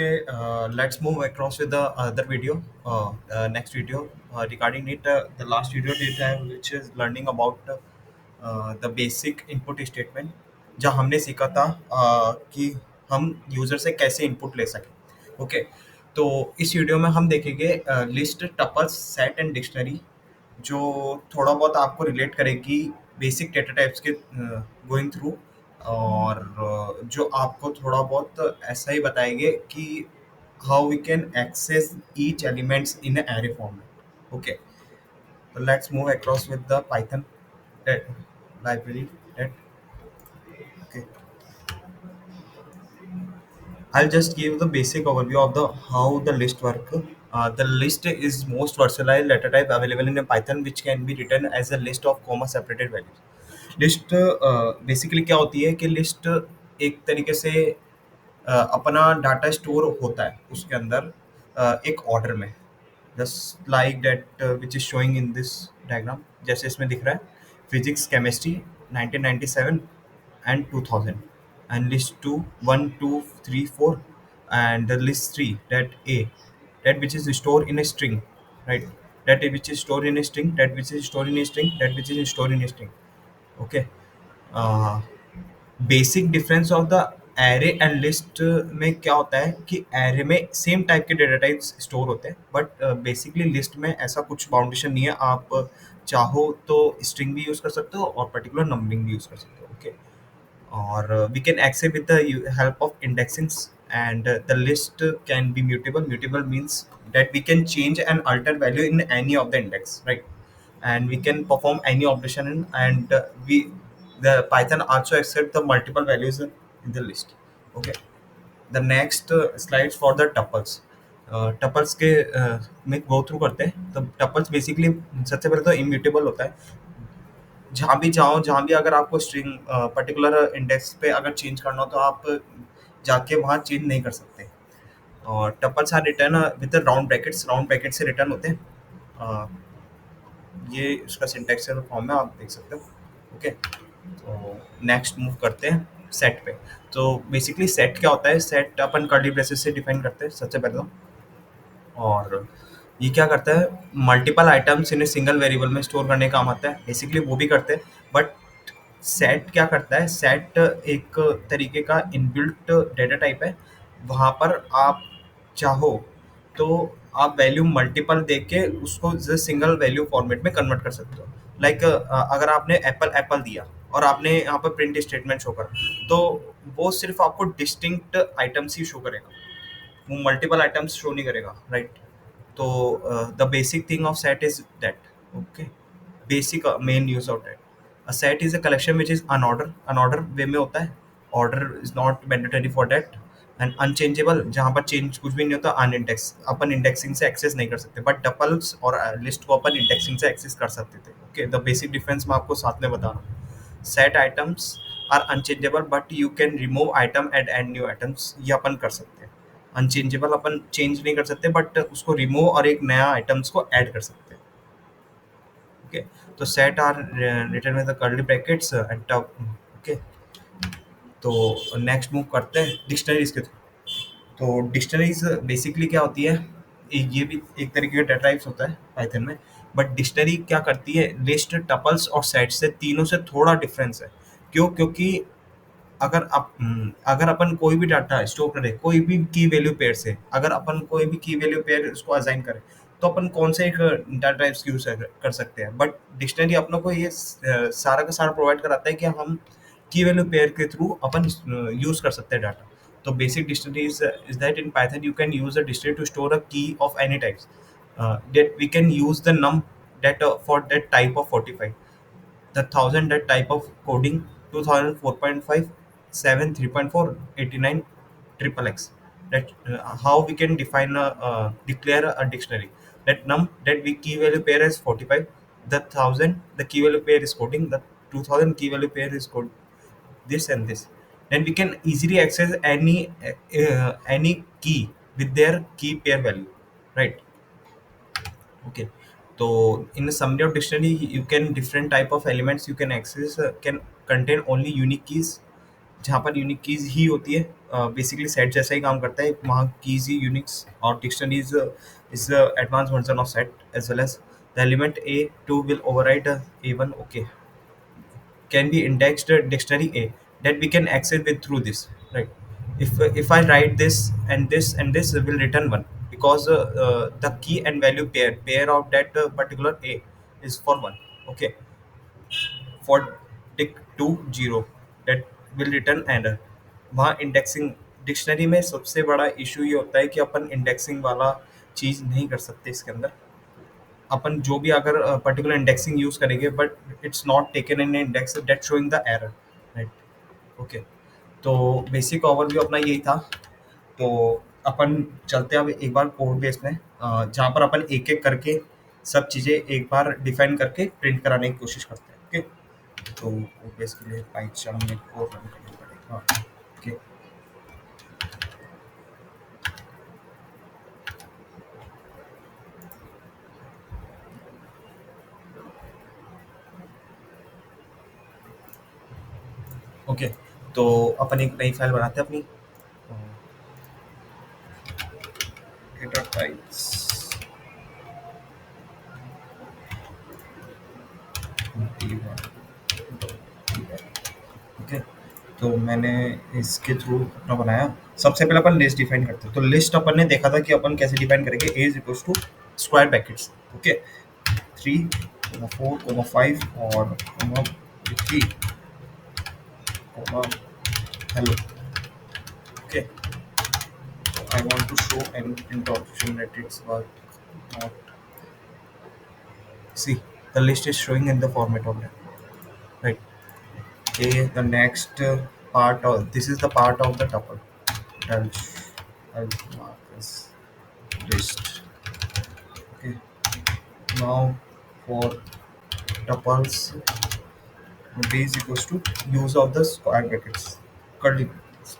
Okay, let's move across with the other video, next video regarding it. The last video did have, which is learning about the basic input statement, जहाँ हमने सीखा था कि हम user से कैसे input ले सकें. ओके, तो इस वीडियो में हम देखेंगे list, tuples, set and dictionary, जो थोड़ा बहुत आपको रिलेट करेगी बेसिक डेटा टाइप्स के गोइंग थ्रू, और जो आपको थोड़ा बहुत ऐसा ही बताएंगे कि how we can access each elements in array format. Okay, so let's move across with the Python library. Okay, I'll just give the basic overview of the how the list work. The list is most versatile data type available in Python, which can be written as a list of comma separated values. List basically क्या होती है कि list एक तरीके से अपना data store होता है उसके अंदर एक ऑर्डर में, just like that which is showing in this diagram. जैसे इसमें दिख रहा है physics, chemistry 1997 and 2000, and list 2 1 2 3 4, and the list 3, that A, that which is stored in a string, right? That which is stored in a string, that which is stored in a string, that which is stored in a string. Okay. uh, basic difference of the array and list में क्या होता है कि array में same type के data types store होते हैं, but basically list में ऐसा कुछ बाउंडेशन नहीं है. आप चाहो तो स्ट्रिंग भी यूज कर सकते हो और पर्टिकुलर नंबरिंग भी यूज कर सकते हो. Okay, or we can access with the help of indexings, and the list can be mutable. Mutable means that we can change and alter value in any of the index, right? And we can perform any operation in, and we the Python also accept the multiple values in the list. Okay, the next slides for the tuples. Tuples के में go through करते हैं. तो tuples basically सबसे पहले तो immutable होता है. जहाँ भी जाओ, जहाँ भी अगर आपको स्ट्रिंग पर्टिकुलर इंडेक्स पे अगर चेंज करना हो तो आप जाके वहाँ चेंज नहीं कर सकते. और tuples are written with round brackets. Round bracket से रिटर्न होते हैं. अ, ये इसका सिंटैक्स फॉर्म है, आप देख सकते हो. ओके, तो नेक्स्ट मूव करते हैं सेट पे. तो बेसिकली सेट क्या होता है? सेट अपन कर्ली ब्रेसेस से डिफाइन करते हैं सबसे पहले तो. और ये क्या करता है? Multiple items in single variable में स्टोर करने का काम आता है. बेसिकली वो भी करते हैं, बट सेट क्या करता है? सेट एक तरीके का इनबिल्ट डेटा टाइप है. वहाँ पर आप चाहो तो आप वैल्यू मल्टीपल देख के उसको सिंगल वैल्यू फॉर्मेट में कन्वर्ट कर सकते हो. लाइक अगर आपने एप्पल एप्पल दिया और आपने यहाँ पर प्रिंट स्टेटमेंट शो करा, तो वो सिर्फ आपको डिस्टिंक्ट आइटम्स ही शो करेगा, वो मल्टीपल आइटम्स शो नहीं करेगा, राइट? तो the basic thing of set is that. Okay, basic main use of that. A set is a collection which is unorder वे में होता है. Order is not mandatory for that. And unchangeable, जहाँ पर change कुछ भी नहीं होता. Unindex, अपन indexing से एक्सेस नहीं कर सकते, बट टपल्स और लिस्ट को अपन इंडेक्सिंग से एक्सेस कर सकते थे. ओके, द बेसिक डिफरेंस मैं आपको साथ में बता रहा हूँ. Set items are unchangeable, but you can remove item and add new items, ये अपन कर सकते हैं. अनचेंजेबल अपन चेंज नहीं कर सकते, बट उसको रिमूव और एक नया आइटम्स को ऐड कर सकते हैं. ओके, तो set are written with the curly brackets and tub. Okay, तो नेक्स्ट मूव करते हैं डिक्शनरीज के थ्रू. तो डिक्शनरीज बेसिकली क्या होती है? ये भी एक तरीके का डेटा टाइप्स होता है पाइथन में, बट डिक्शनरी क्या करती है? लिस्ट, टपल्स और सेट से तीनों से थोड़ा डिफरेंस है. क्यों? क्योंकि अगर अपन कोई भी डाटा स्टोर करें, कोई भी की वैल्यू पेयर से, अगर अपन कोई भी की वैल्यू पेयर उसको असाइन करें, तो अपन कौन से एक डाटा टाइप्स यूज कर सकते हैं. बट डिक्शनरी अपनों को ये सारा का सारा प्रोवाइड कराता है कि हम की वैल्यू पेयर के थ्रू अपन यूज कर सकते हैं डाटा. तो basic dictionary is that in Python you can use a dictionary to store a key of any types. That we can use the num that for that type of 45, the 1000 that type of coding, 2000 4.5, 7 3.4, 89 triple x. That how we can define declare a dictionary. That num that we key value pair is 45, the 1000 the key value pair is coding, the 2000 key value pair is code this and this. Then we can easily access any key with their key pair value, right? Okay, so in the summary of dictionary, you can different type of elements you can access can contain only unique keys. जहाँ पर unique keys ही होती है, basically set जैसा ही काम करता है, वहाँ keys ही यूनिक्स, और dictionary is advance version of set as well as the element A2 will override A1, okay, can be indexed dictionary A that we can access with through this, right? If I write this and this and this will return one, because the key and value pair of that particular A is for one, okay. For dict to 0 that will return error. वहाँ indexing, dictionary में सबसे बड़ा issue ये होता है कि अपन indexing वाला चीज़ नहीं कर सकते इसके अंदर। अपन जो भी अगर पर्टिकुलर इंडेक्सिंग यूज करेंगे, but it's not taken in index that showing the error, right. Okay, तो बेसिक ओवरव्यू अपना यही था। तो अपन चलते हैं अब एक बार कोड बेस में, जहाँ पर अपन एक एक करके सब चीज़ें एक बार डिफाइन करके प्रिंट कराने की कोशिश करते हैं। ओके, तो कोड बेस के लिए पाइथन में कोड रन करना पड़ेगा। ओके, ओके, तो अपन एक नई फाइल बनाते हैं अपनी, डेटा टाइप्स, ओके। तो मैंने इसके थ्रू अपना बनाया। सबसे पहले अपन लिस्ट डिफाइन करते हैं। तो लिस्ट अपन ने देखा था कि अपन कैसे डिफाइन करेंगे, A is equals to square brackets, okay, 3, 4, 5 और 3, hello, okay. I want to show an introduction that it's work not, see, the list is showing in the format of that, right? Okay, the next part of this is the part of the tuple. I'll, I'll mark this list. Okay, now for tuples, b is equals to use of the square brackets, curly brackets,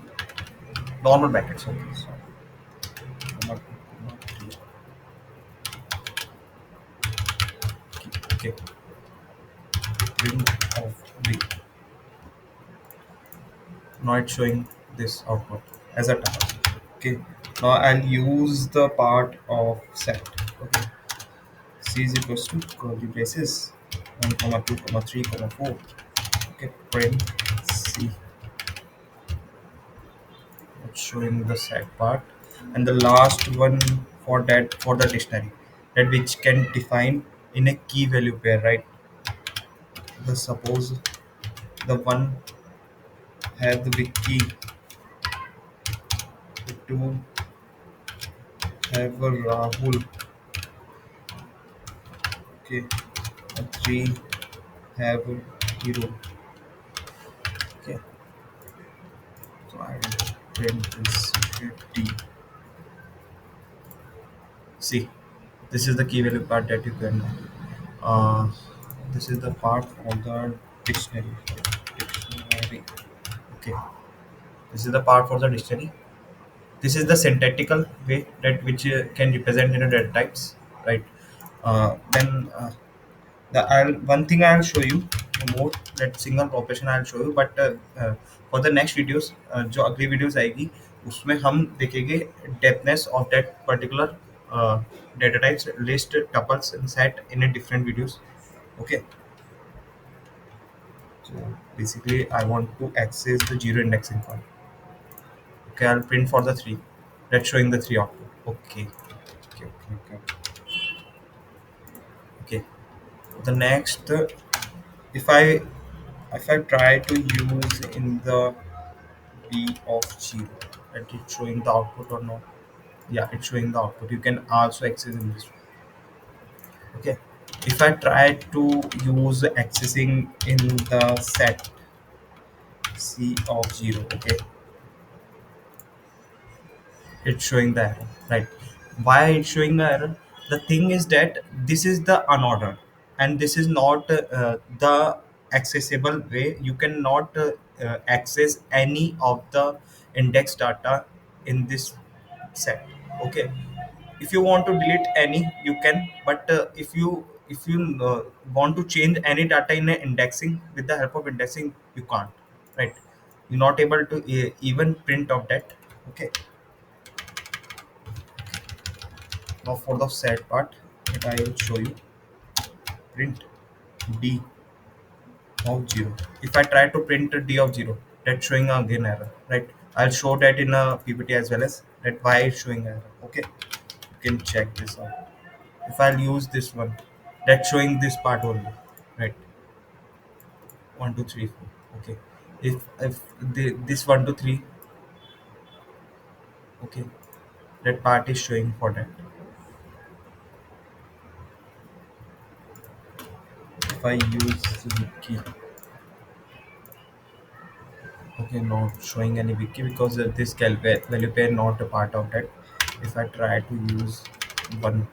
normal brackets. Okay, so comma 2, comma 3. Okay, print of b. Now it's showing this output as a tuple. Okay, now I'll use the part of set. Okay, c is equals to curly braces 1 comma 2 comma 3 comma 4. Okay, print c. It's showing the set part, and the last one for that, for the dictionary, that which can define in a key value pair, right? The suppose the one have the big key, the two have a Rahul, okay, and three have a hero. Okay, so I will print this 50. See, this is the key value part that you can. Uh, this is the part of the dictionary. Dictionary. Okay, this is the part for the dictionary. This is the syntactical way that which can represent in a data types, right? Then the one thing I'll show you more, that single operation I'll show you, but for the next videos, जो अगली videos आएगी उसमें हम देखेंगे depthness of that particular data types, list, tuples and set in a different videos. Okay, so basically I want to access the zero indexing file. Okay, I'll print for the three, that's showing the three output. Okay, okay, okay, okay. Okay, the next, if I if I try to use in the B of 0, that it's showing the output or not. Yeah, it's showing the output. You can also access in this. Okay, if I try to use accessing in the set C of 0, okay, it's showing the error, right? Why it's showing the error? The thing is that this is the unordered, and this is not the accessible way. You cannot access any of the index data in this set. Okay, if you want to delete any you can, but if you want to change any data in a indexing with the help of indexing, you can't, right? you're not able to even print of that. Okay, now for the sad part, that I will show you. Print d of 0. If I try to print a d of 0, that's showing again error, right? I'll show that in a ppt as well, as that why it's showing error. Okay, you can check this out. If I'll use this one, that's showing this part only, right? 1 2 3 4. Okay, if this 1 2 3, okay, that part is showing for that. If I use the key, okay, not showing any wiki because this value pair not a part of that. If I try to use one,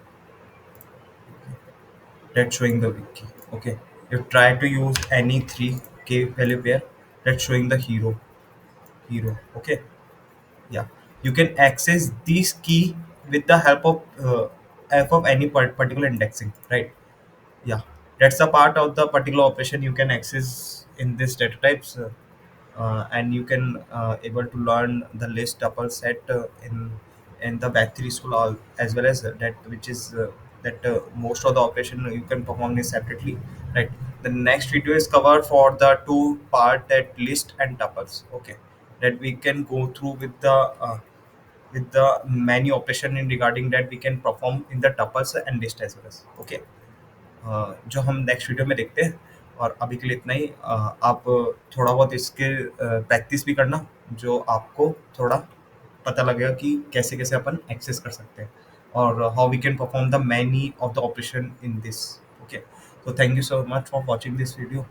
that's showing the wiki. Okay, you try to use any 3k value pair, that's showing the hero. Okay, yeah, you can access this key with the help of any particular indexing, right? Yeah, that's a part of the particular operation you can access in this data types. And you can able to learn the list tuple set in the back 3 school as well as that which is that most of the operation you can perform it separately, right? The next video is covered for the two part, that list and tuples. Okay, that we can go through with the many operation in regarding that we can perform in the tuples and list as well as. Okay, जो हम next video में देखते हैं। और अभी के लिए इतना ही। आप थोड़ा बहुत इसके प्रैक्टिस भी करना, जो आपको थोड़ा पता लगेगा कि कैसे कैसे अपन एक्सेस कर सकते हैं और how we can perform the many of the operation in this. Okay, तो thank you so much for watching this video.